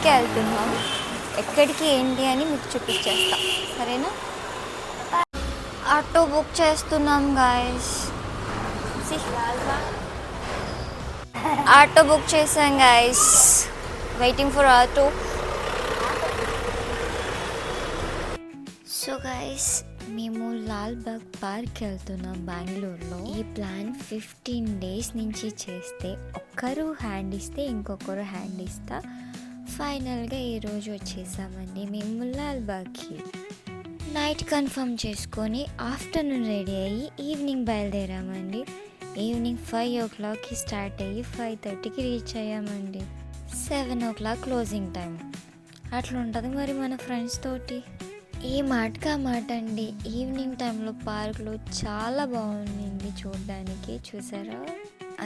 పార్క్కి వెళ్తున్నాం. ఎక్కడికి ఏంటి అని మీకు చూపించేస్తా, సరేనా? ఆటో బుక్ చేస్తున్నాం గాయస్. ఆటో బుక్ చేసాం guys, waiting for auto. So guys, మేము లాల్బాగ్ పార్క్ వెళ్తున్నాం బెంగళూరులో. ఈ ప్లాన్ 15 days నుంచి చేస్తే ఒక్కరు హ్యాండ్ ఇస్తే ఇంకొకరు హ్యాండ్ ఇస్తా. ఫైనల్గా ఈరోజు వచ్చేసామండి మేము లాల్బాగ్కి. నైట్ కన్ఫర్మ్ చేసుకొని ఆఫ్టర్నూన్ రెడీ అయ్యి ఈవినింగ్ బయలుదేరామండి. ఈవినింగ్ 5 o'clockకి స్టార్ట్ అయ్యి 5:30కి రీచ్ అయ్యామండి. 7 o'clock closing time. అట్లా ఉంటుంది మరి మన ఫ్రెండ్స్ తోటి. ఈ మాటకా మాట అండి, ఈవినింగ్ టైంలో పార్క్లో చాలా బాగుంది చూడడానికి. చూసారా,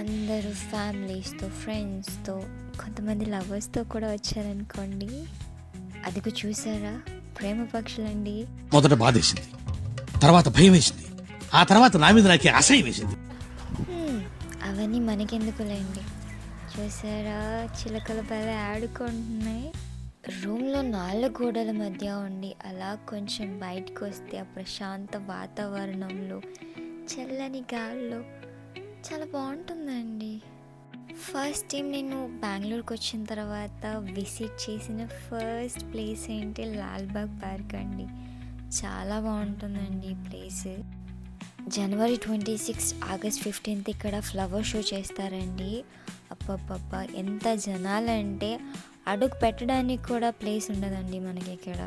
అందరూ ఫ్యామిలీస్తో, ఫ్రెండ్స్తో, కొంతమంది లవర్స్తో కూడా వచ్చారనుకోండి. అదిగో చూసారా, ప్రేమ పక్షులండి. మొదట బాధేసింది, తర్వాత భయం వేసింది, ఆ తర్వాత నా మీద నాకే అసహ్యం వేసింది. అవన్నీ మనకెందుకులేండి. చూసారా, చిలకల పల్లె ఆడుకుంటున్నాయి. రూమ్లో 4 గోడల మధ్య ఉండి అలా కొంచెం బయటకు వస్తే ఆ ప్రశాంత వాతావరణంలో, చల్లని గాల్లో చాలా బాగుంటుందండి. ఫస్ట్ టైం నేను బెంగళూరుకి వచ్చిన తర్వాత విజిట్ చేసిన ఫస్ట్ ప్లేస్ ఏంటి, లాల్బాగ్ పార్క్ అండి. చాలా బాగుంటుందండి ఈ place. January 26th, August 15th ఇక్కడ ఫ్లవర్ షో చేస్తారండి. అబ్బబ్బబ్బా, ఎంత జనాలంటే అడుగు పెట్టడానికి కూడా ప్లేస్ ఉండదండి మనకి ఇక్కడ.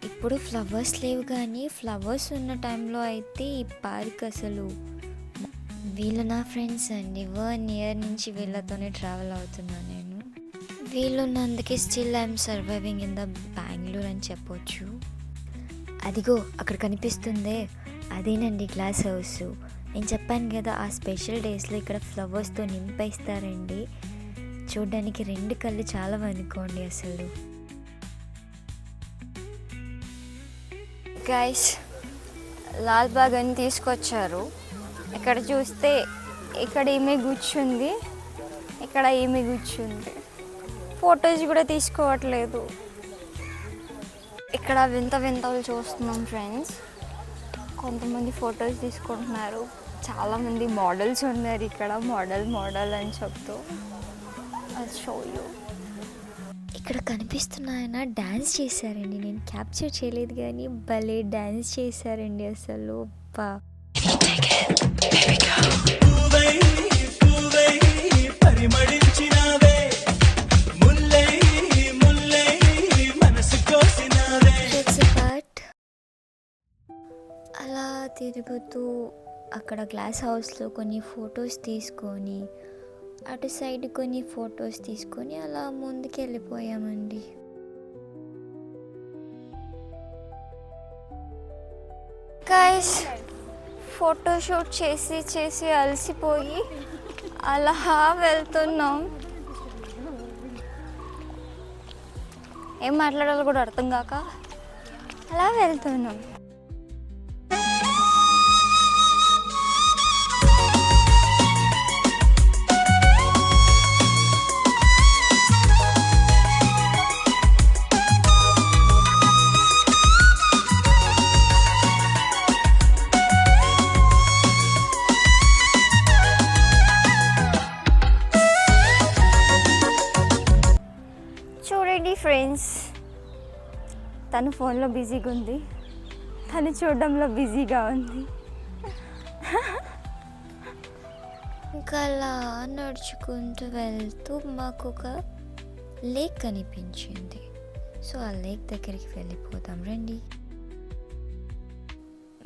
ఇప్పుడు ఫ్లవర్స్ లేవు, కానీ ఫ్లవర్స్ ఉన్న టైంలో అయితే ఈ పార్క్ అసలు. వీళ్ళు నా ఫ్రెండ్స్ అండి, 1 year నుంచి వీళ్ళతోనే ట్రావెల్ అవుతున్నాను నేను. వీళ్ళున్నందుకే still I'm surviving in the Bengaluru అని చెప్పొచ్చు. అదిగో అక్కడ కనిపిస్తుందే, అదేనండి గ్లాస్ హౌస్. నేను చెప్పాను కదా, ఆ స్పెషల్ డేస్లో ఇక్కడ ఫ్లవర్స్తో నింపేస్తారండి. చూడ్డానికి 2 కళ్ళు చాలా అనుకోండి అసలు. గైస్, లాల్బాగ్ అని తీసుకొచ్చారు. ఇక్కడ చూస్తే ఇక్కడ ఈమె కూర్చుంది, ఇక్కడ ఈమె కూర్చుంది. ఫొటోస్ కూడా తీసుకోవట్లేదు. ఇక్కడ వింత వింతలు చూస్తున్నాం ఫ్రెండ్స్. కొంతమంది ఫొటోస్ తీసుకుంటున్నారు, చాలామంది మోడల్స్ ఉన్నారు ఇక్కడ. మోడల్ అని చెప్తూ షో యూ. ఇక్కడ కనిపిస్తున్న ఆయన డ్యాన్స్ చేశారండి. నేను క్యాప్చర్ చేయలేదు కానీ భలే డ్యాన్స్ చేశారండి అసలు. అలా తిరుగుతూ అక్కడ గ్లాస్ హౌస్లో కొన్ని ఫొటోస్ తీసుకొని, అటు సైడ్ కొన్ని ఫొటోస్ తీసుకొని అలా ముందుకు వెళ్ళిపోయామండి. గైస్, ఫోటోషూట్ చేసి అలసిపోయి అలా వెళ్తున్నాం. ఏం మాట్లాడాలో కూడా అర్థం కాక అలా వెళ్తున్నాం. ఫ్రెండ్స్, తను ఫోన్లో బిజీగా ఉంది, తను చూడడంలో బిజీగా ఉంది. ఇంకా అలా నడుచుకుంటూ వెళ్తూ మాకు ఒక లేక్ కనిపించింది. సో ఆ లేక్ దగ్గరికి వెళ్ళిపోతాం రండి.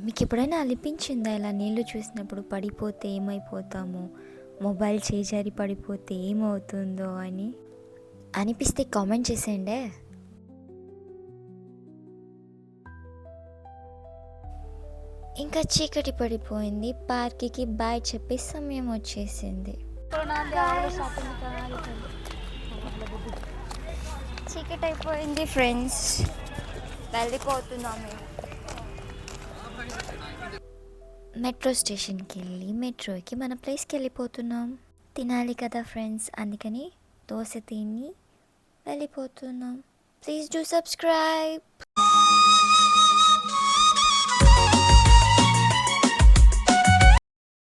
మీకు ఎప్పుడైనా అనిపించిందా ఇలా నీళ్ళు చూసినప్పుడు పడిపోతే ఏమైపోతామో, మొబైల్ చేజారి పడిపోతే ఏమవుతుందో అని? అనిపిస్తే కామెంట్ చేసేయండి. ఇంకా చీకటి పడిపోయింది, పార్క్కి బాయ్ చెప్పే సమయం వచ్చేసింది. చీకటి అయిపోయింది ఫ్రెండ్స్, వెళ్ళిపోతున్నాము. మెట్రో స్టేషన్కి వెళ్ళి మెట్రోకి మన ప్లేస్కి వెళ్ళిపోతున్నాం. తినాలి కదా ఫ్రెండ్స్, అందుకని దోశ తిని వెళ్ళిపోతున్నాం. Please do subscribe.